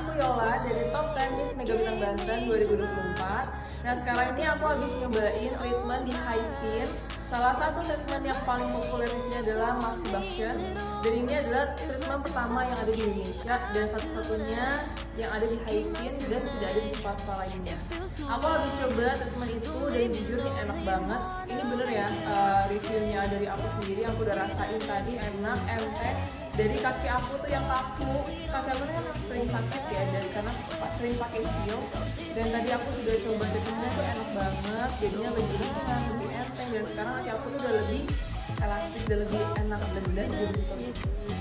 aku Yola dari Top 10 Miss Mega Bintang Banten 2024. Nah sekarang ini aku habis nyobain treatment di Hyasin. Salah satu treatment yang paling populer di sini adalah Max Sebastian. Dan ini adalah treatment pertama yang ada di Indonesia dan satu-satunya yang ada di Hyasin dan tidak ada di spa lainnya. Aku habis coba treatment itu dan jujur nih enak banget. Ini bener ya, reviewnya dari aku sendiri, aku udah rasain tadi enak, enteng. Dari kaki aku tuh yang kaku, kaki aku tuh kan sering sakit ya, dari karena sering pakai heel. Dan tadi aku sudah coba treatmentnya tuh enak banget, jadinya lebih ringan, lebih enteng. Dan sekarang kaki aku tuh udah lebih elastis dan lebih enak dan gitu.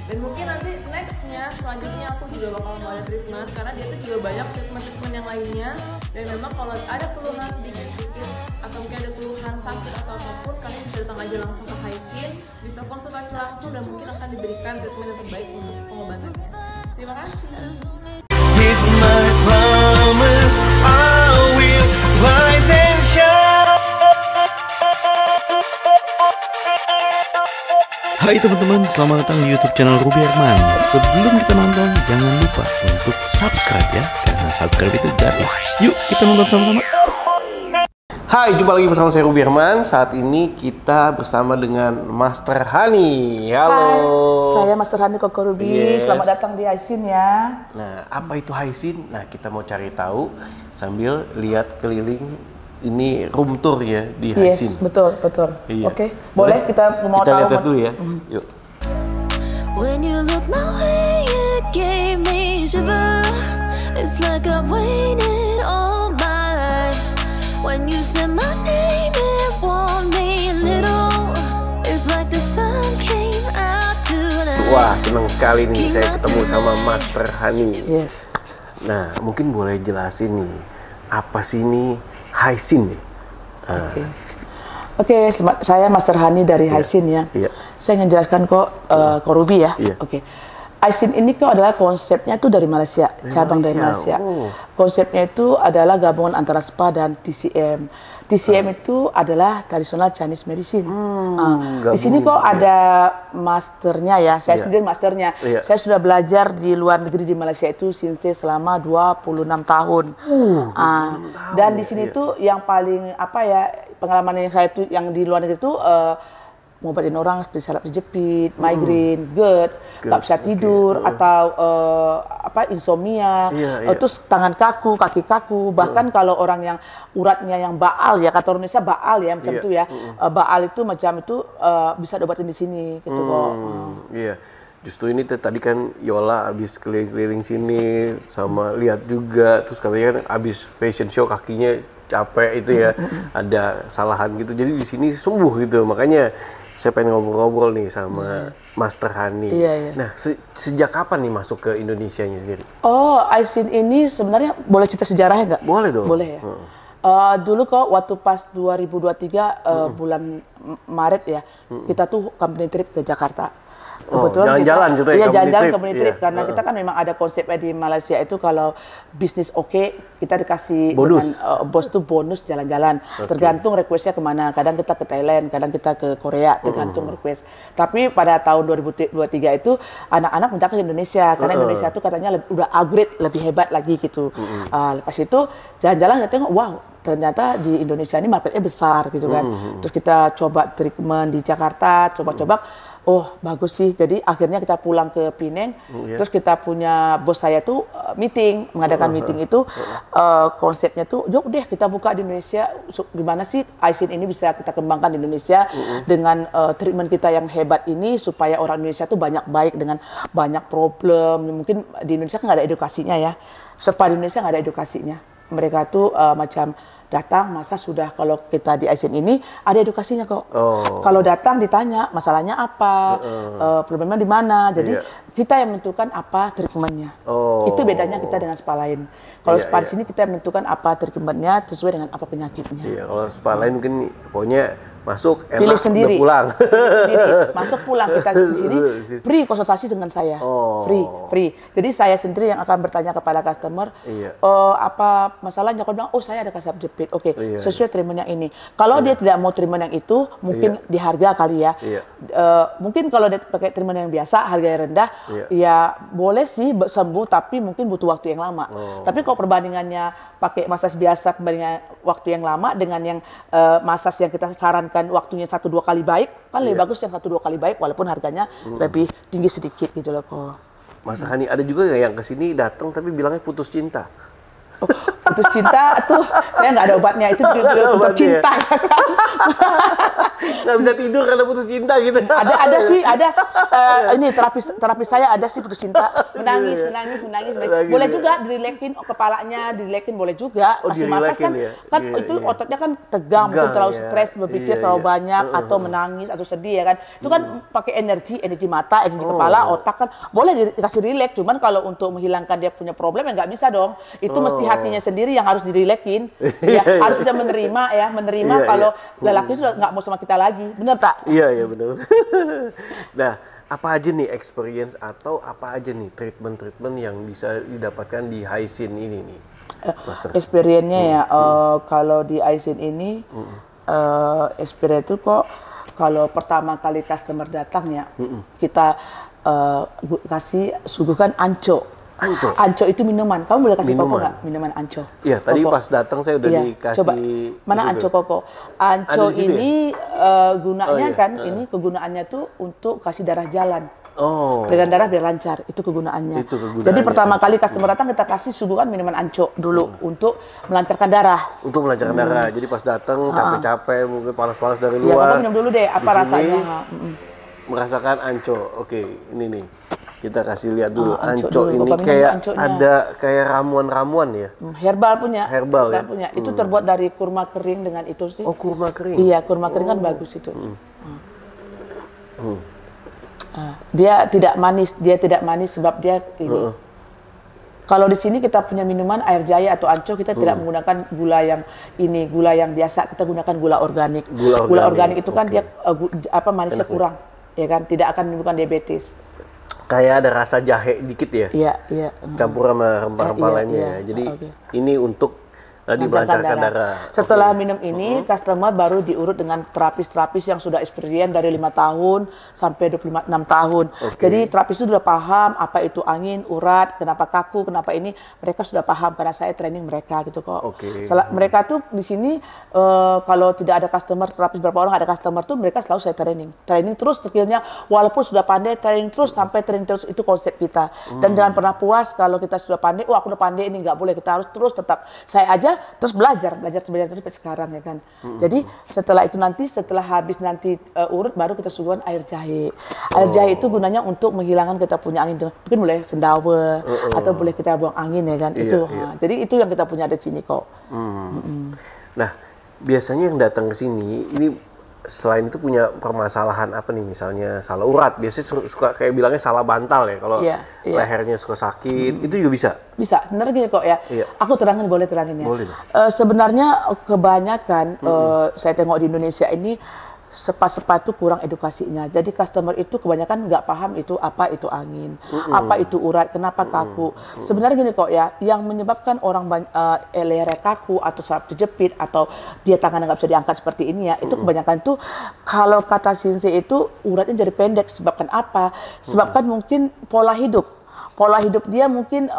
Dan mungkin nanti nextnya selanjutnya aku juga bakal mau ada treatment karena dia tuh juga banyak treatment yang lainnya. Dan memang kalau ada keluhan sedikit-sedikit atau mungkin ada keluhan sakit atau apapun, kalian bisa datang aja langsung ke Hyasin, bisa konsultasi langsung dan mungkin akan diberikan treatment yang terbaik untuk pengobatannya. Terima kasih. Here's my promise, I will rise and shine. Hai teman-teman, selamat datang di YouTube channel Ruby Herman. Sebelum kita nonton, jangan lupa untuk subscribe ya, karena subscribe itu gratis. Yuk kita nonton sama-sama. Hai, jumpa lagi bersama saya Ruby Herman. Saat ini kita bersama dengan Master Hani. Halo. Hai, saya Master Hani Koko Ruby. Yes. Selamat datang di Hyasin ya. Nah, apa itu Hyasin? Nah, kita mau cari tahu sambil lihat keliling. Ini room tour ya di Hyasin. Yes, betul. Iya. Oke, boleh kita mau kita tahu. lihat dulu ya. Yuk. When you look my way, it gave me shiver. It's like I've waited all my life. When you said my name, it warmed me a little. It's like the sun came out tonight. Wah, senang sekali nih saya ketemu sama Master Hani. Yes. Nah, mungkin boleh jelasin nih, apa sih ini Hyasin nih? Oke, saya Master Hani dari Hyasin ya. Iya. Saya ingin jelaskan kok Ruby ya. Iya. Oke. Hyasin ini kok adalah konsepnya itu dari Malaysia, cabang dari Malaysia. Oh. Konsepnya itu adalah gabungan antara spa dan TCM. TCM itu adalah traditional Chinese medicine. Di sini kok ada masternya ya. Saya sendiri masternya. Iya. Saya sudah belajar di luar negeri di Malaysia itu selama 26 tahun. Dan di sini tuh yang paling apa ya, pengalaman yang saya tuh yang di luar negeri itu ngobatin orang seperti saraf terjepit, migrain, GERD, nggak bisa tidur, atau insomnia, terus tangan kaku, kaki kaku, bahkan kalau orang yang uratnya yang baal ya, kata orang Indonesia baal ya macam itu ya, baal itu macam itu bisa diobatin di sini gitu kok. Iya. Justru ini tadi kan Yola abis keliling-keliling sini sama lihat juga, terus katanya kan abis fashion show kakinya capek itu ya, ada kesalahan gitu. Jadi di sini sembuh gitu. Makanya saya pengen ngobrol-ngobrol nih sama Master Hani. Iya. Nah, sejak kapan nih masuk ke Indonesianya sendiri? Oh, Hyasin ini sebenarnya boleh cerita sejarahnya nggak? Boleh dong. Boleh ya. Dulu kok waktu pas 2023 bulan Maret ya, kita tuh company trip ke Jakarta. Jalan-jalan gitu ya? Iya, jalan-jalan company trip. Iya. Karena kita kan memang ada konsepnya di Malaysia itu kalau bisnis oke, kita dikasih Bonus. dengan bos tuh bonus jalan-jalan. Tergantung requestnya kemana. Kadang kita ke Thailand, kadang kita ke Korea, tergantung request. Tapi pada tahun 2023 itu anak-anak minta ke Indonesia karena Indonesia tuh katanya udah upgrade, lebih hebat lagi gitu. Lepas itu jalan-jalan kita tengok, wow, ternyata di Indonesia ini marketnya besar gitu kan. Terus kita coba treatment di Jakarta, coba-coba. Oh bagus sih, jadi akhirnya kita pulang ke Penang, terus kita punya bos saya tuh mengadakan meeting itu, konsepnya tuh, yuk deh kita buka di Indonesia, gimana sih Hyasin ini bisa kita kembangkan di Indonesia dengan treatment kita yang hebat ini, supaya orang Indonesia tuh banyak baik dengan banyak problem, mungkin di Indonesia kan nggak ada edukasinya ya, spa di Indonesia nggak ada edukasinya, mereka tuh macam datang, masa sudah kalau kita di Hyasin ini ada edukasinya kok. Kalau datang ditanya masalahnya apa, problemnya di mana. Jadi kita yang menentukan apa treatmentnya. Itu bedanya kita dengan spa lain. Kalau spa di sini kita menentukan apa treatmentnya sesuai dengan apa penyakitnya. Iya, kalau spa lain mungkin pokoknya masuk, enak, Pilih sendiri. udah pulang. Sendiri. Masuk pulang kita di sini free konsultasi dengan saya. Oh. Free. Jadi saya sendiri yang akan bertanya kepada customer, Iya. apa masalahnya? Kalau bilang, oh saya ada kasar jepit, oke, Iya, sesuai treatment yang ini. Kalau dia tidak mau treatment yang itu, mungkin di harga kali ya. Iya. Mungkin kalau dia pakai treatment yang biasa, harganya rendah, Iya. ya boleh sih sembuh, tapi mungkin butuh waktu yang lama. Tapi kalau perbandingannya pakai massage biasa, perbandingan waktu yang lama dengan yang massage yang kita sarankan waktunya 1-2 kali baik, kan lebih bagus yang 1-2 kali baik walaupun harganya lebih tinggi sedikit gitu loh kok. Mas Hani, ada juga nggak yang kesini datang tapi bilangnya putus cinta? Oh, putus cinta tuh saya nggak ada obatnya, itu putus cinta ya kan. Nggak bisa tidur karena putus cinta gitu. ada sih ini terapis saya ada sih putus cinta, menangis. Boleh juga dirilekin kepalanya, dirilekin boleh juga. Kasih massage kan, ya? kan itu ototnya kan tegang, mungkin terlalu ya. stres, berpikir terlalu banyak atau menangis atau sedih ya kan. Itu kan pakai energi mata, energi kepala, otak kan boleh dikasih rileks. Cuman kalau untuk menghilangkan dia punya problem ya nggak bisa dong. Itu mesti hatinya sendiri yang harus dirilekin. Ya harus bisa menerima kalau lelaki sudah nggak mau sama kita lagi, bener tak? Iya benar. Nah, apa aja nih experience atau apa aja nih treatment yang bisa didapatkan di Haisin ini nih? Experience-nya ya, kalau di Haisin ini, experience itu kok kalau pertama kali customer datang ya, kita kasih suguhkan anco. Anco itu minuman. Kamu boleh kasih koko nggak? Minuman anco. Iya, tadi koko. pas datang saya udah dikasih. Coba, mana anco koko? Anco ini gunanya ini kegunaannya tuh untuk kasih darah jalan. Oh. Peredaran darah biar lancar, itu kegunaannya. Jadi pertama kali customer datang kita kasih suguhan minuman anco dulu untuk melancarkan darah. Untuk melancarkan darah. Jadi pas datang capek-capek, mungkin panas-panas dari Ya, luar. minum dulu deh apa rasanya. Merasakan anco. Oke, ini nih. Kita kasih lihat dulu. Anco dulu. ini Bapak kayak anconya. ada kayak ramuan-ramuan ya. Herbal punya. Herbal ya? punya. Itu terbuat dari kurma kering dengan itu sih. Oh, kurma kering. Iya, kurma kering kan bagus itu. Dia tidak manis sebab dia ini. Kalau di sini kita punya minuman air jaya atau anco, kita tidak menggunakan gula yang biasa, kita gunakan gula organik. Gula organik itu kan dia manisnya kurang, ya kan, tidak akan menimbulkan diabetes. Kayak ada rasa jahe dikit ya? Iya. Campur sama rempah-rempah lainnya. Jadi ini untuk tadi melancarkan darah. Setelah minum ini, customer baru diurut dengan terapis-terapis yang sudah experience dari 5 tahun sampai 26 tahun. Jadi terapis itu sudah paham apa itu angin, urat, kenapa kaku, kenapa ini. Mereka sudah paham karena saya training mereka gitu kok. Mereka tuh di sini kalau tidak ada customer, terapis berapa orang ada customer tuh mereka selalu saya training. Training terus skillnya, walaupun sudah pandai training terus sampai training terus, itu konsep kita. Dan jangan pernah puas kalau kita sudah pandai, aku udah pandai ini, nggak boleh, kita harus terus tetap. Saya aja terus belajar terus sampai sekarang ya kan. Jadi setelah itu setelah habis urut baru kita suguhkan air jahe. Air jahe itu gunanya untuk menghilangkan kita punya angin. Mungkin boleh sendawa atau boleh kita buang angin ya kan. Jadi itu yang kita punya di sini kok. Nah, biasanya yang datang ke sini ini selain itu punya permasalahan apa nih, misalnya salah urat, biasanya suka kayak bilangnya salah bantal ya, kalau lehernya suka sakit, itu juga bisa? Bisa, bener gini kok ya. Aku boleh terangin ya. Boleh. Sebenarnya kebanyakan saya tengok di Indonesia ini sepa-sepa itu kurang edukasinya. Jadi customer itu kebanyakan nggak paham itu apa itu angin, apa itu urat, kenapa kaku. Sebenarnya gini kok ya, yang menyebabkan orang lehernya kaku atau saraf terjepit atau dia tangannya nggak bisa diangkat seperti ini ya, itu kebanyakan tuh kalau kata Sinse itu uratnya jadi pendek. Sebabkan apa? Sebabkan mungkin pola hidup dia mungkin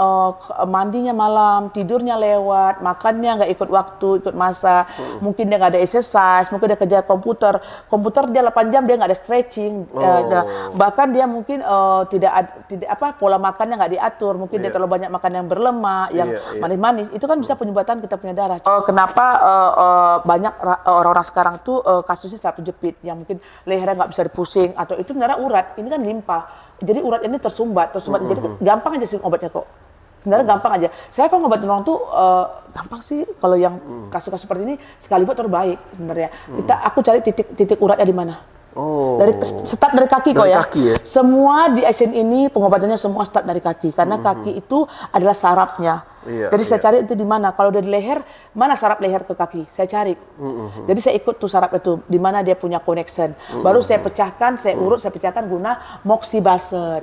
mandinya malam, tidurnya lewat, makannya nggak ikut waktu, ikut masa, mungkin dia nggak ada exercise, mungkin dia kerja komputer dia 8 jam dia nggak ada stretching, bahkan dia mungkin pola makannya nggak diatur, mungkin dia terlalu banyak makan yang berlemak, yang manis-manis, itu kan bisa penyumbatan kita punya darah. Kenapa banyak orang-orang sekarang tuh kasusnya saraf terjepit, yang mungkin lehernya nggak bisa dipusing, atau itu sebenarnya urat, ini kan limpa. Jadi urat ini tersumbat. Jadi gampang aja sih obatnya kok. Sebenarnya gampang aja. Saya kalau ngobatin orang tuh gampang sih. Kalau yang kasus-kasus seperti ini sekali buat terbaik sebenarnya. Aku cari titik uratnya di mana. Oh. Start dari kaki kok Dari ya. kaki ya? Semua di Asian ini pengobatannya semua start dari kaki karena kaki itu adalah sarafnya. Iya, Jadi saya iya. cari itu di mana. Kalau udah di leher, mana saraf leher ke kaki? Saya cari. Jadi saya ikut tuh saraf itu di mana dia punya connection. Baru saya pecahkan, saya urut, saya pecahkan guna moxibustion.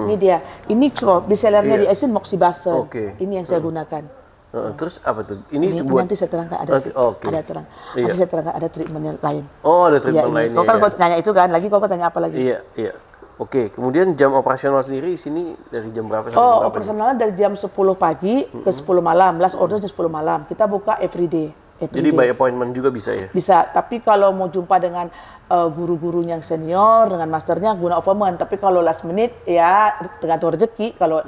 Ini dia. Ini kok bestsellernya Iya. di Asian moxibustion. Oke. Ini yang saya gunakan. Terus apa tuh? Ini Ini sebuah nanti saya terangkan ada, Nanti- oke. ada terang. Iya. Nanti saya terangkan ada treatmentnya lain. Oh, ada Iya, treatment ini. lainnya. Kau kan ya. kau tanya itu kan, lagi kau tanya apa lagi? Iya, iya. Oke, kemudian jam operasional sendiri di sini dari jam berapa sampai jam Oh, berapa? nih? operasionalnya dari jam 10 pagi ke 10 malam. Last order jam 10 malam. Kita buka every day. Jadi by appointment juga bisa ya? Bisa, tapi kalau mau jumpa dengan guru-guru yang senior, dengan masternya guna appointment. Tapi kalau last minute ya tergantung rezeki. Kalau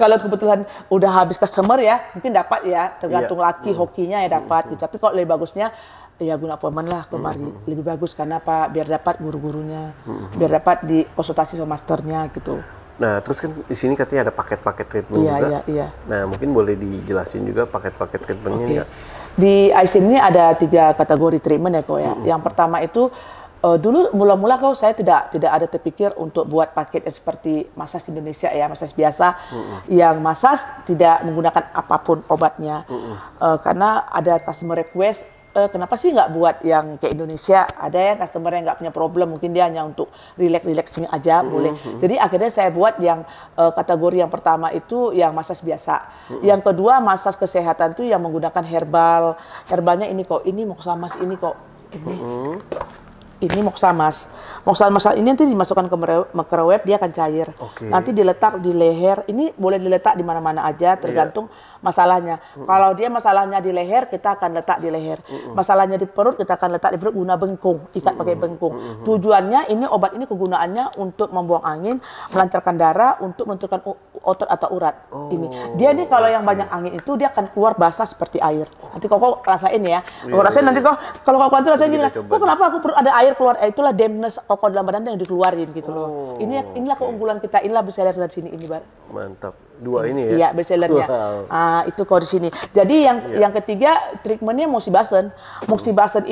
kalau kebetulan udah habis customer ya, mungkin dapat ya. Tergantung Iya. laki hokinya ya dapat. Gitu. Tapi kalau lebih bagusnya ya guna appointment lah kemari. Lebih bagus karena apa? Biar dapat guru-gurunya, biar dapat di konsultasi sama masternya gitu. Nah, terus kan di sini katanya ada paket-paket treatment Iya, juga. iya, iya. Nah, mungkin boleh dijelasin juga paket-paket treatmentnya Oke. nggak? Di Aisin ini ada 3 kategori treatment ya kok ya. Yang pertama itu dulu mula-mula kok saya tidak ada terpikir untuk buat paket yang seperti massage Indonesia ya, massage biasa. Yang massage tidak menggunakan apapun obatnya. Karena ada customer request kenapa sih nggak buat yang kayak Indonesia? Ada yang customer yang nggak punya problem, mungkin dia hanya untuk relaxing aja boleh. Jadi akhirnya saya buat yang kategori yang pertama itu yang massage biasa. Yang kedua massage kesehatan tuh yang menggunakan herbal. Herbalnya ini kok, ini moxamas ini kok. Ini moxamas. Moxamas ini nanti dimasukkan ke microwave dia akan cair. Oke. Nanti diletak di leher. Ini boleh diletak di mana-mana aja tergantung masalahnya. Kalau dia masalahnya di leher, kita akan letak di leher. Masalahnya di perut, kita akan letak di perut guna bengkung, ikat pakai bengkung. Tujuannya ini obat ini kegunaannya untuk membuang angin, melancarkan darah, untuk menentukan otot atau urat. Ini. Dia nih kalau yang banyak angin itu dia akan keluar basah seperti air. Nanti kok rasain ya. Kau rasain nanti kok kalau kau kuat rasain gini, Kita coba kok kenapa aku perlu ada air keluar? Itulah dampness kok dalam badan yang dikeluarin gitu loh. Inilah keunggulan kita. Inilah bestseller dari sini ini, Bar. Mantap. Dua ini ya? Iya, bestsellernya. Wow. Itu kok di sini. Jadi yang ketiga treatmentnya moxibustion. Moxibustion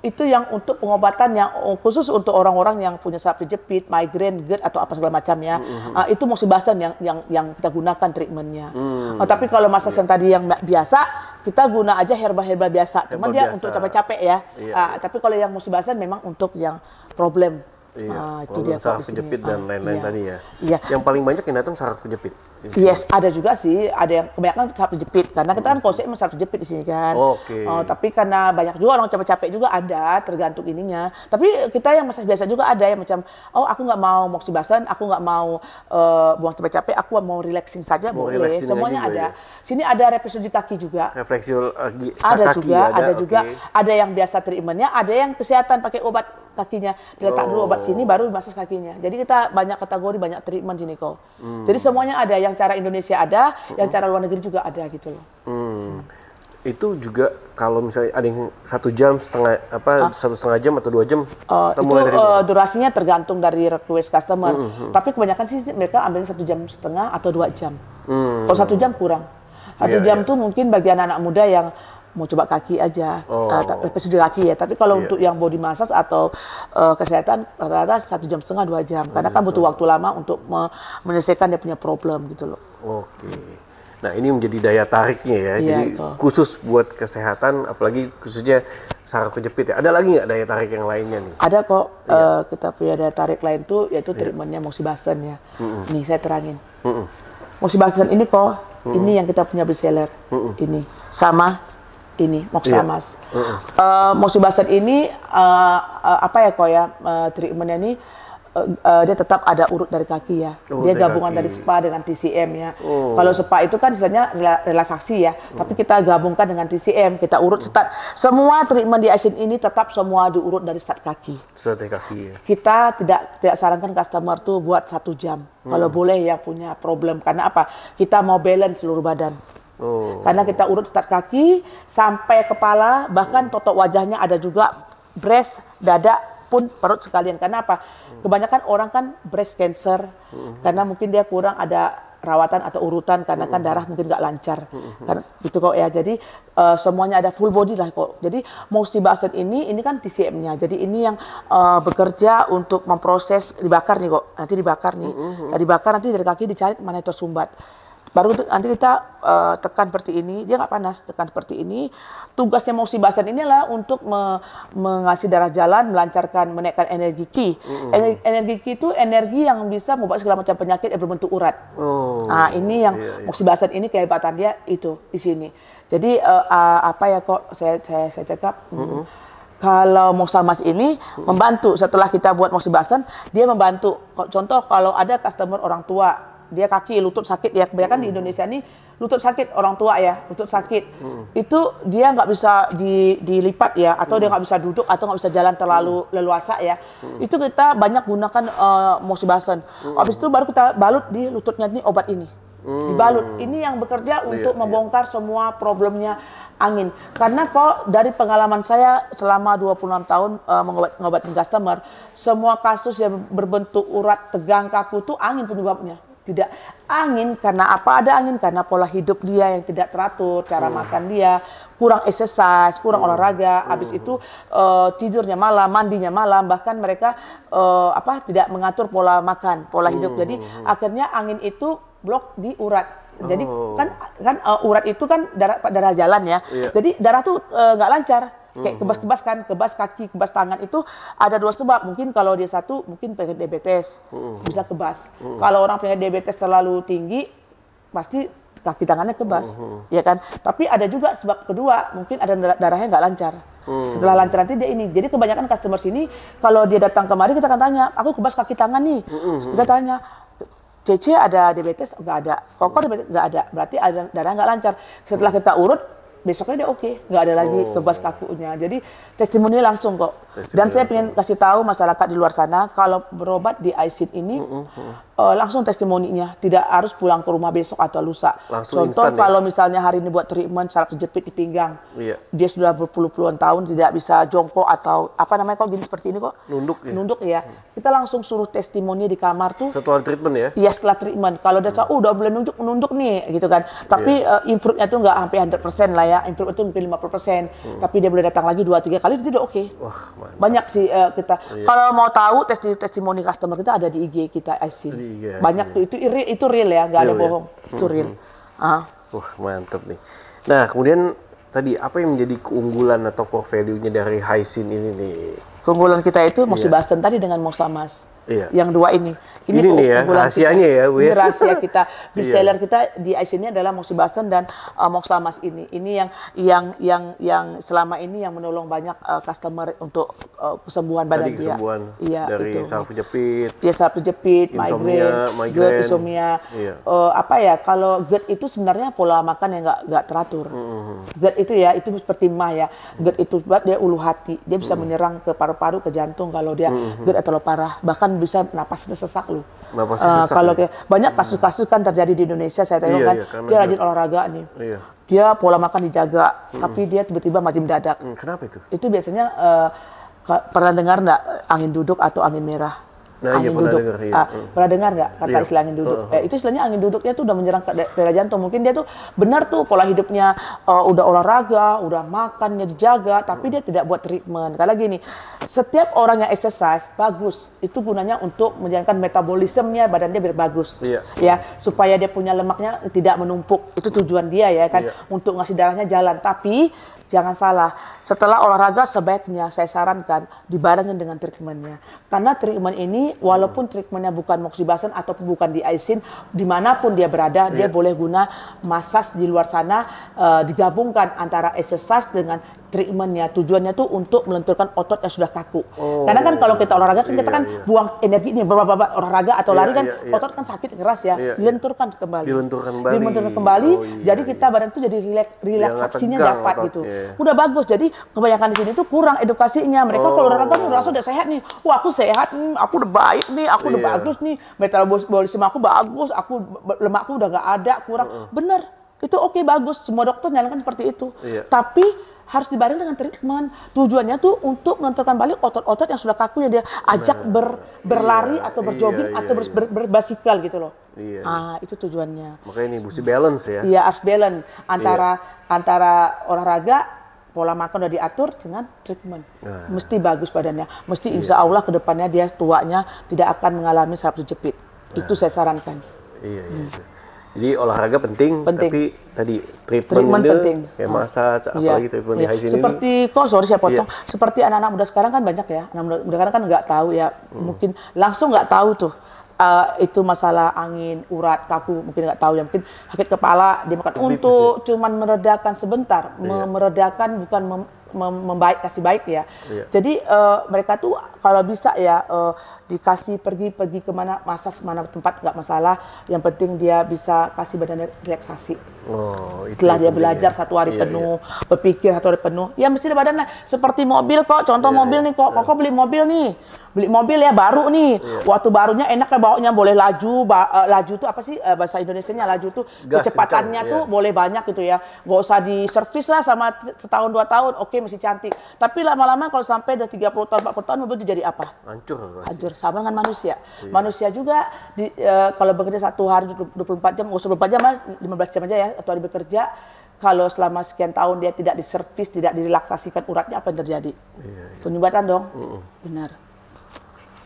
itu yang untuk pengobatan yang khusus untuk orang-orang yang punya saraf kejepit, migrain, GERD atau apa segala macamnya. Itu moxibustion yang kita gunakan treatmentnya. Tapi kalau massage yang tadi yang biasa, kita guna aja herbal-herbal biasa. Cuma Herbal dia biasa. untuk capek-capek ya. Iya. Tapi kalau yang moxibustion memang untuk yang problem. Iya, Itu dia saraf kok di sini. kejepit dan lain-lain Iya. tadi ya. Iya. Yang paling banyak yang datang saraf kejepit. Yes, ada juga sih, ada yang kebanyakan saraf kejepit karena kita kan konsepnya saraf kejepit di sini kan. Oke. Tapi karena banyak juga orang capek-capek juga ada, tergantung ininya. Tapi kita yang massage biasa juga ada yang macam, aku nggak mau moxibustion, aku nggak mau buang capek-capek, aku mau relaxing saja Mau boleh. relaxing Semuanya juga ada. ya? Sini ada refleksi di kaki juga. Refleksi Ada kaki juga, ada juga, oke. ada yang biasa treatmentnya, ada yang kesehatan pakai obat kakinya, diletak dulu obat sini baru massage kakinya. Jadi kita banyak kategori, banyak treatment sini kok. Jadi semuanya ada, yang cara Indonesia ada, yang cara luar negeri juga ada gitu loh. Itu juga kalau misalnya ada yang 1 jam setengah 1,5 jam atau 2 jam atau Itu mulai dari mana? durasinya tergantung dari request customer. Tapi kebanyakan sih mereka ambil 1,5 jam atau 2 jam. Kalau 1 jam kurang. 1 jam tuh mungkin bagi anak-anak muda yang mau coba kaki aja, refleksi di kaki ya. Tapi kalau untuk yang body massage atau kesehatan rata-rata 1,5 jam 2 jam. Karena kan butuh waktu lama untuk menyelesaikan dia punya problem gitu loh. Oke. Nah, ini menjadi daya tariknya ya. Iya, Jadi itu. khusus buat kesehatan, apalagi khususnya saraf kejepit ya. Ada lagi nggak daya tarik yang lainnya nih? Ada kok kita punya daya tarik lain tuh yaitu treatmentnya moxibustion ya. Nih saya terangin. Moxibustion ini kok, ini yang kita punya bestseller. Ini sama ini moxamas. Moxibustion ini apa ya kok ya treatmentnya ini dia tetap ada urut dari kaki ya. Dia dari gabungan kaki. dari spa dengan TCM ya. Kalau spa itu kan istilahnya relaksasi ya. Tapi kita gabungkan dengan TCM, kita urut start. Semua treatment di Asian ini tetap semua diurut dari start kaki. Strategi kaki ya. Kita tidak sarankan customer tuh buat 1 jam. Kalau boleh yang punya problem. Karena apa? Kita mau balance seluruh badan. Karena kita urut start kaki sampai kepala, bahkan totok wajahnya ada juga breast, dada pun perut sekalian. Karena apa? Kebanyakan orang kan breast cancer karena mungkin dia kurang ada rawatan atau urutan karena kan darah mungkin nggak lancar. Kan gitu kok ya. Jadi semuanya ada full body lah kok. Jadi moxibustion ini kan TCM-nya. Jadi ini yang bekerja untuk memproses dibakar nih kok. Nanti dibakar nih. Dibakar nanti dari kaki dicari mana itu sumbat. Baru nanti kita tekan seperti ini, dia nggak panas, tekan seperti ini. Tugasnya moxibustion ini adalah untuk mengasih darah jalan, melancarkan, menaikkan energi ki. Energi ki itu energi yang bisa mengobati segala macam penyakit yang berbentuk urat. Nah ini yang moxibustion ini kehebatan dia itu di sini. Jadi apa ya kok saya cakap, kalau moxamas ini membantu setelah kita buat moxibustion, dia membantu. Contoh kalau ada customer orang tua, dia kaki lutut sakit ya, kebanyakan di Indonesia ini lutut sakit orang tua ya, lutut sakit itu dia nggak bisa dilipat ya, atau dia nggak bisa duduk atau nggak bisa jalan terlalu leluasa ya, itu kita banyak gunakan moxibustion. Habis itu baru kita balut di lututnya ini obat ini, dibalut. Ini yang bekerja untuk membongkar semua problemnya angin. Karena kok dari pengalaman saya selama 26 tahun mengobatin customer, semua kasus yang berbentuk urat, tegang, kaku itu angin penyebabnya. Tidak angin karena apa? Ada angin karena pola hidup dia yang tidak teratur, cara makan dia, kurang exercise, kurang olahraga, habis itu tidurnya malam, mandinya malam, bahkan mereka tidak mengatur pola makan, pola hidup. Jadi akhirnya angin itu blok di urat. Jadi kan urat itu kan darah jalan ya. Jadi darah tuh nggak lancar. Kayak kebas-kebas kan, kebas kaki, kebas tangan itu ada dua sebab. Mungkin kalau dia satu, mungkin penyakit diabetes, bisa kebas. Kalau orang penyakit diabetes terlalu tinggi, pasti kaki tangannya kebas, ya kan? Tapi ada juga sebab kedua, mungkin ada darahnya nggak lancar. Setelah lancar nanti dia ini. Jadi kebanyakan customer sini, kalau dia datang kemari kita akan tanya, aku kebas kaki tangan nih. Kita tanya, Cece ada diabetes? Nggak ada. Koko diabetes? Nggak ada. Berarti ada darah nggak lancar. Setelah kita urut, besoknya dia oke, nggak ada lagi kebas kakunya. Jadi testimoni langsung kok. Dan saya ingin kasih tahu masyarakat di luar sana, kalau berobat di ICIN ini langsung testimoninya, tidak harus pulang ke rumah besok atau lusa. Langsung Contoh instan, kalau misalnya hari ini buat treatment saraf kejepit di pinggang, dia sudah berpuluh-puluhan tahun tidak bisa jongkok atau apa namanya kok gini seperti ini kok, nunduk ya. Kita langsung suruh testimoni di kamar tuh. Setelah treatment ya? Iya setelah treatment. Kalau dia udah boleh nunduk nih gitu kan. Tapi improve-nya tuh nggak sampai 100% lah ya. Improve itu mungkin 50%. Tapi dia boleh datang lagi 2-3 kali itu udah oke. Wah, mantap. Banyak sih kita. Kalau mau tahu testimoni customer kita ada di IG kita ICIN. Banyak tuh itu real ya, nggak ada bohong. Itu real. Wah, mantap nih. Nah, kemudian tadi apa yang menjadi keunggulan atau core value-nya dari HiSyn ini nih? Keunggulan kita itu moxibustion tadi dengan moxamas. Yang dua ini. Ini nih ya, rahasianya ya, Bu. Ini rahasia kita. Reseller kita di ICIN ini adalah moxibustion dan moxamas ini. Ini yang selama ini yang menolong banyak customer untuk kesembuhan badan dia. Kesembuhan dari saraf kejepit. Iya, saraf kejepit, migrain, GERD, insomnia. Kalau GERD itu sebenarnya pola makan yang nggak teratur. GERD itu ya, itu seperti mah ya. GERD itu buat dia ulu hati. Dia bisa menyerang ke paru-paru, ke jantung kalau dia GERD atau parah. Bahkan bisa napasnya sesak lu. Kalau banyak kasus-kasus kan terjadi di Indonesia, saya tengok kan dia rajin olahraga nih. Dia pola makan dijaga, tapi dia tiba-tiba mati mendadak. Kenapa itu? Itu biasanya pernah dengar nggak angin duduk atau angin merah? Nah, angin duduk. Pernah dengar nggak kata istilah angin duduk? Itu istilahnya angin duduknya tuh udah menyerang ke daerah jantung. Mungkin dia tuh benar tuh pola hidupnya udah olahraga, udah makannya dijaga, tapi dia tidak buat treatment. Karena gini, setiap orang yang exercise bagus, itu gunanya untuk menjalankan metabolismenya badan dia biar bagus, ya supaya dia punya lemaknya tidak menumpuk. Itu tujuan dia ya kan, untuk ngasih darahnya jalan. Tapi jangan salah, setelah olahraga sebaiknya saya sarankan dibarengin dengan treatmentnya. Karena treatment ini walaupun treatmentnya bukan moxibustion ataupun bukan di ICIN, dimanapun dia berada, dia boleh guna massage di luar sana, digabungkan antara exercise dengan treatmentnya. Tujuannya tuh untuk melenturkan otot yang sudah kaku. Karena kan kalau kita olahraga kan kita kan buang energi ini, olahraga atau lari kan otot kan sakit keras ya, dilenturkan kembali. Dilenturkan kembali. Jadi kita badan tuh jadi relaksasinya dapat gitu. Udah bagus. Jadi kebanyakan di sini tuh kurang edukasinya. Mereka kalau olahraga udah rasa udah sehat nih. Wah, aku sehat, aku udah baik nih, aku udah bagus nih. Metabolisme aku bagus, lemakku udah nggak ada, kurang. Bener. Itu oke, bagus. Semua dokter nyalakan seperti itu. Tapi harus dibareng dengan treatment. Tujuannya tuh untuk melenturkan balik otot-otot yang sudah kaku yang dia ajak berlari atau berjogging atau berbasikal gitu loh. Iya. Itu tujuannya. Makanya ini mesti balance ya. Iya, harus balance antara olahraga, pola makan udah diatur dengan treatment. Mesti bagus badannya. Mesti insya Allah ke depannya dia tuanya tidak akan mengalami saraf terjepit. Itu saya sarankan. Iya. Jadi olahraga penting, tapi tadi treatment itu penting. kayak massage, apalagi treatment di Haisin seperti sorry saya potong. Seperti anak-anak muda sekarang kan banyak ya. Anak muda sekarang kan nggak tahu ya. Mungkin langsung nggak tahu tuh. Itu masalah angin, urat, kaku, mungkin nggak tahu ya, mungkin sakit kepala, dia makan untuk cuman meredakan sebentar, meredakan bukan membaik, kasih baik ya. Jadi mereka tuh kalau bisa ya dikasih pergi kemana, massage mana tempat nggak masalah, yang penting dia bisa kasih badannya relaksasi. Setelah dia belajar satu hari penuh, berpikir satu hari penuh, ya mesti badannya seperti mobil kok, contoh mobil nih kok beli mobil ya baru nih, waktu barunya enak ya bawanya boleh laju tuh apa sih bahasa Indonesianya laju tuh kecepatannya tuh boleh banyak gitu ya, nggak usah diservis lah sama setahun 2 tahun, oke masih cantik, tapi lama-lama kalau sampai udah 30 tahun 40 tahun mobil itu jadi apa? Hancur. Sama dengan manusia. Manusia juga kalau bekerja 1 hari 24 jam, 24 jam 15 jam aja ya, atau hari bekerja, kalau selama sekian tahun dia tidak diservis, tidak direlaksasikan uratnya, apa yang terjadi? Penyumbatan dong. Benar.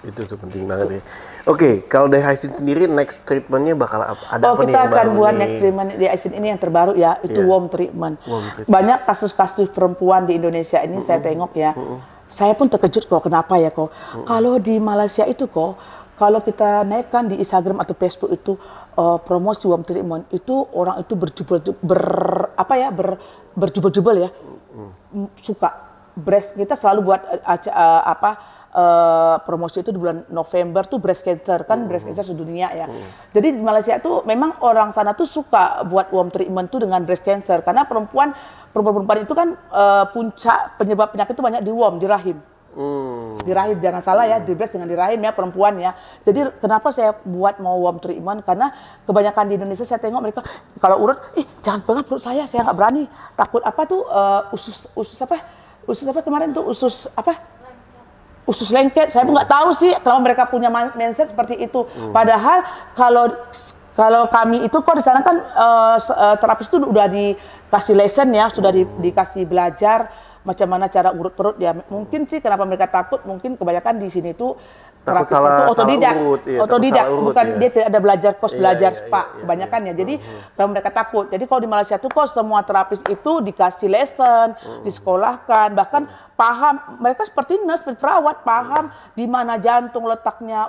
Itu tuh penting banget ya. Oke, kalau dari Haisin sendiri next treatmentnya bakal ada apa nih? Kita akan buat next treatment di Haisin ini yang terbaru ya, itu warm treatment. Banyak kasus-kasus perempuan di Indonesia ini saya tengok ya. Saya pun terkejut kok, kenapa ya kok? Kalau di Malaysia itu kok, kalau kita naikkan di Instagram atau Facebook itu promosi warm treatment, itu orang itu berjubel-jubel ya, suka. Breast kita selalu buat promosi itu di bulan November tuh breast cancer kan, breast cancer sedunia ya. Jadi di Malaysia tuh memang orang sana tuh suka buat warm treatment tuh dengan breast cancer, karena perempuan itu kan puncak penyebab penyakit itu banyak di warm, di rahim. Di rahim, jangan salah ya, di breast dengan di rahim ya perempuan ya. Jadi kenapa saya buat mau warm treatment, karena kebanyakan di Indonesia saya tengok mereka kalau urut, jangan pegang perut saya nggak berani, takut apa tuh usus apa kemarin tuh, usus lengket. Saya pun nggak tahu sih kalau mereka punya mindset seperti itu. Padahal kalau kami itu kok di sana kan terapis itu udah dikasih lesson ya, sudah dikasih belajar macam mana cara urut perut ya. Mungkin sih kenapa mereka takut, mungkin kebanyakan di sini tuh terapis itu otodidak, bukan dia tidak ada belajar spa kebanyakan ya. Jadi kalau mereka takut. Jadi kalau di Malaysia tuh kok semua terapis itu dikasih lesson, disekolahkan, bahkan paham, mereka seperti nurse, seperti perawat, paham di mana jantung letaknya,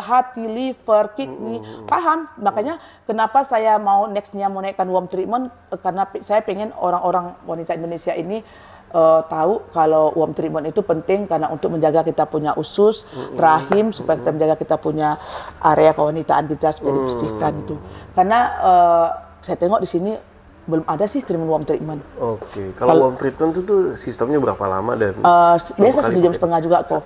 hati, liver, kidney, paham. Makanya kenapa saya mau nextnya mau naikkan warm treatment, karena saya pengen orang-orang wanita Indonesia ini tahu kalau warm treatment itu penting, karena untuk menjaga kita punya usus, rahim, supaya kita menjaga kita punya area kewanitaan kita supaya dibersihkan itu. Karena saya tengok di sini belum ada sih treatment warm treatment. Oke, kalau warm treatment itu tuh sistemnya berapa lama dan biasa 1 jam setengah juga kok.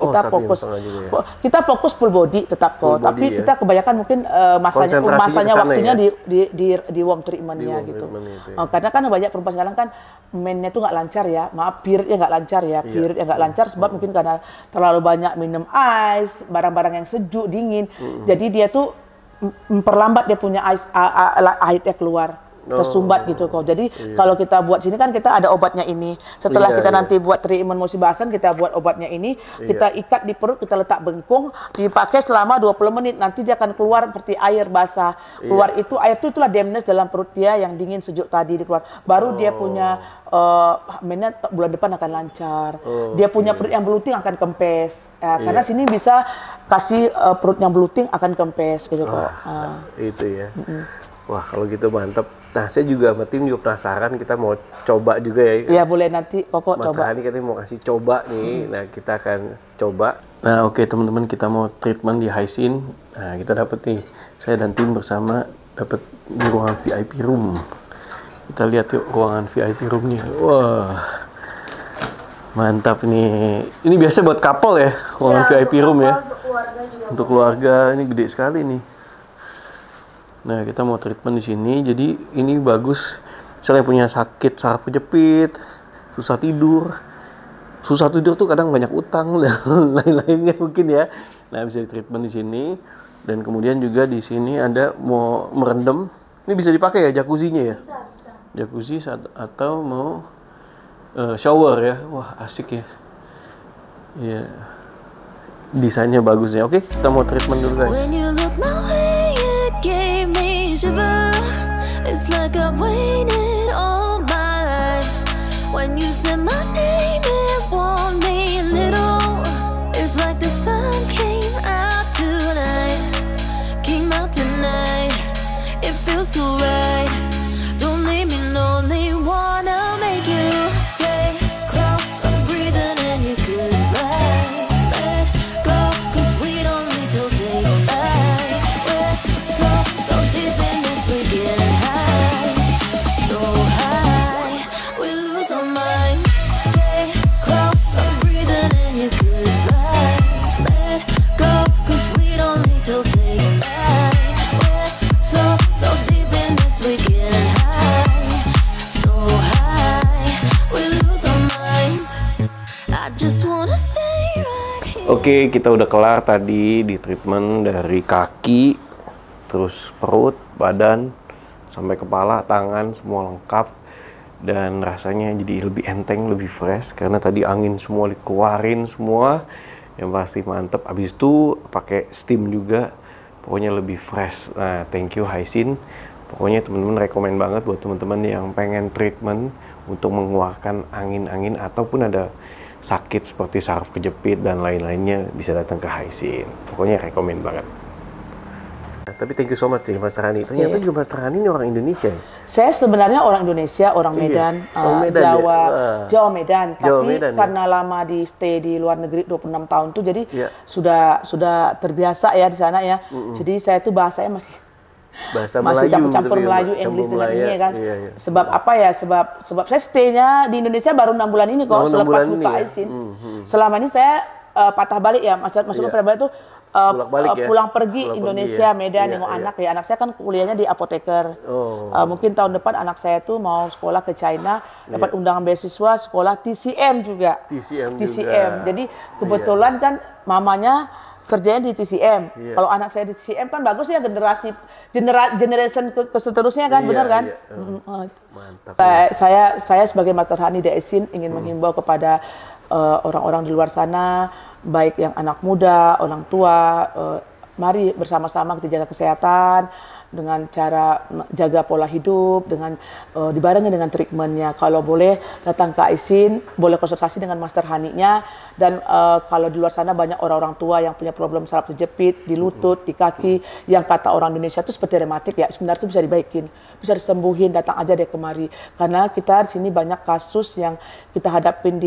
Kita fokus full body tetap kok, tapi kita kebanyakan mungkin masanya waktunya ya? di warm treatmentnya gitu. Karena kan banyak perempuan sekarang kan mainnya tuh nggak lancar ya, maaf, periodnya nggak lancar ya, periodnya nggak lancar sebab mungkin karena terlalu banyak minum ais, barang-barang yang sejuk, dingin, jadi dia tuh memperlambat dia punya airnya keluar. Tersumbat gitu kok. Jadi kalau kita buat sini kan kita ada obatnya ini. Setelah kita nanti buat treatment musim bahasan, kita buat obatnya ini, kita ikat di perut, kita letak bengkung, dipakai selama 20 menit. Nanti dia akan keluar seperti air basah. Keluar itu air itu itulah dampness dalam perut dia yang dingin sejuk tadi dikeluar. Baru dia punya mainnya bulan depan akan lancar. Dia punya perut yang beluting akan kempes. Karena sini bisa kasih perut yang beluting akan kempes gitu kok. Itu ya. Wah, kalau gitu mantap. Nah, saya juga sama tim juga penasaran, kita mau coba juga ya. Iya, boleh nanti Koko Mas coba. Mas Tahani katanya mau kasih coba nih. Nah, kita akan coba. Nah, oke teman-teman, kita mau treatment di Haisin. Nah, kita dapat nih, saya dan tim bersama dapat di ruangan VIP room. Kita lihat yuk ruangan VIP roomnya. Wah, mantap nih. Ini biasa buat couple ya, ruangan VIP room ya. Untuk keluarga ini gede sekali nih. Nah, kita mau treatment di sini. Jadi ini bagus. Misalnya punya sakit saraf kejepit, susah tidur tuh kadang banyak utang dan lain-lainnya mungkin ya. Nah, bisa di treatment di sini. Dan kemudian juga di sini ada mau merendam. Ini bisa dipakai ya jacuzzi-nya ya? Bisa. Jacuzzi atau mau shower ya. Wah, asik ya. Iya. Desainnya bagus ya. Oke, kita mau treatment dulu guys. When you look my way, it gave me shiver. It's like I've waited all my life. When you said my name, it warmed me a little. It's like the sun came out tonight. Came out tonight. It feels so right. Don't leave me lonely. Wanna make you stay close. I'm breathing in your good vibes. Let go, 'cause we don't need to take back. We're so deep in this, we get high. So high, we lose our minds. Stay close, I'm breathing in your good vibes. Let go, 'cause we don't need to take back. We're so deep in this, we get high. So high, we lose our minds. I just wanna stay right here. Oke, kita udah kelar tadi di treatment dari kaki, terus perut, badan, sampai kepala, tangan, semua lengkap. Dan rasanya jadi lebih enteng, lebih fresh, karena tadi angin semua dikeluarin semua. Yang pasti mantep. Abis itu pakai steam juga, pokoknya lebih fresh. Nah, thank you Haisin. Pokoknya teman-teman rekomen banget buat teman-teman yang pengen treatment untuk mengeluarkan angin-angin ataupun ada sakit seperti saraf kejepit dan lain-lainnya, bisa datang ke Haisin. Pokoknya rekomen banget. Tapi thank you so much nih Mas Rani. Ternyata juga Mas Rani ini orang Indonesia ya? Saya sebenarnya orang Indonesia, orang Medan, Medan Jawa, ya? Jawa Medan. Jawa Tapi Medan, ya? karena lama di stay di luar negeri 26 tahun tuh, jadi Iya. sudah terbiasa ya di sana ya. Jadi saya tuh bahasanya masih Melayu campur-campur gitu ya, Melayu, Mbak? English Campur dengan Melayu, ini ya kan. iya. Sebab apa ya? Sebab saya stay-nya di Indonesia baru 6 bulan ini kok, Baru 6 selepas bulan buka ini ya? Aisin. Selama ini saya patah balik ya, maksudnya Iya. patah balik tuh Bolak-balik ya? pulang pergi Pulang Indonesia, pergi ya? Medan, Iya, nengok iya. anak ya. Anak saya kan kuliahnya di apoteker. Oh. Mungkin tahun depan anak saya tuh mau sekolah ke China, dapat undangan beasiswa sekolah TCM juga. TCM TCM. juga. Jadi kebetulan kan mamanya kerjanya di TCM. Iya. Kalau anak saya di TCM kan bagus ya, generation seterusnya kan, Iya, benar kan? iya. Mantap. Saya sebagai Master Hani Daisin ingin menghimbau kepada orang-orang di luar sana, baik yang anak muda, orang tua, mari bersama-sama kita jaga kesehatan dengan cara jaga pola hidup, dengan dibarengi dengan treatmentnya. Kalau boleh datang ke Aisin, boleh konsultasi dengan Master Hani-nya. Dan kalau di luar sana banyak orang-orang tua yang punya problem saraf terjepit di lutut, di kaki, yang kata orang Indonesia itu seperti rematik ya, sebenarnya itu bisa dibaikin, bisa disembuhin, datang aja deh kemari. Karena kita di sini banyak kasus yang kita hadapin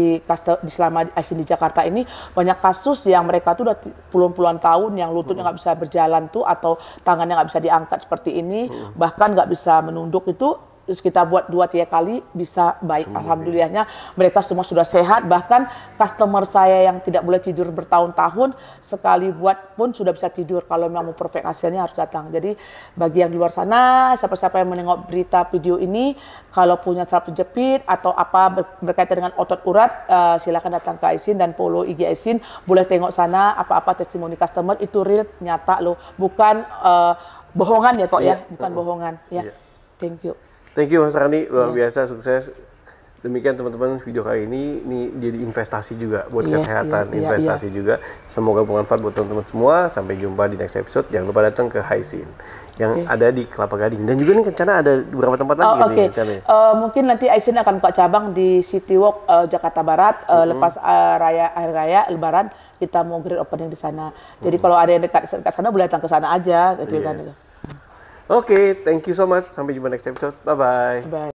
selama Aisin di Jakarta ini, banyak kasus yang mereka tuh udah puluhan tahun yang lututnya nggak bisa berjalan tuh, atau tangannya nggak bisa diangkat seperti ini, bahkan nggak bisa menunduk itu. Terus kita buat 2-3 kali bisa baik. Alhamdulillahnya mereka semua sudah sehat. Bahkan customer saya yang tidak boleh tidur bertahun-tahun, sekali buat pun sudah bisa tidur. Kalau memang mau perfect hasilnya harus datang. Jadi bagi yang di luar sana, siapa-siapa yang menengok berita video ini, kalau punya saraf terjepit atau apa berkaitan dengan otot urat, silakan datang ke Aisin dan follow IG Aisin. Boleh tengok sana apa-apa testimoni customer, itu real, nyata loh. Bukan bohongan ya kok ya, bukan bohongan ya. Thank you. Thank you Mas Rani, luar biasa, sukses. Demikian teman-teman video kali ini jadi investasi juga buat kesehatan, investasi juga. Semoga bermanfaat buat teman-teman semua. Sampai jumpa di next episode. Jangan lupa datang ke Haisin yang ada di Kelapa Gading. Dan juga nih rencana ada beberapa tempat lagi nih rencananya. Mungkin nanti Aisin akan buka cabang di City Walk Jakarta Barat lepas hari raya Lebaran, kita mau grand opening di sana. Jadi kalau ada yang dekat sana boleh datang ke sana aja gitu kan. Oke, thank you so much. Sampai jumpa next episode. Bye-bye. Bye.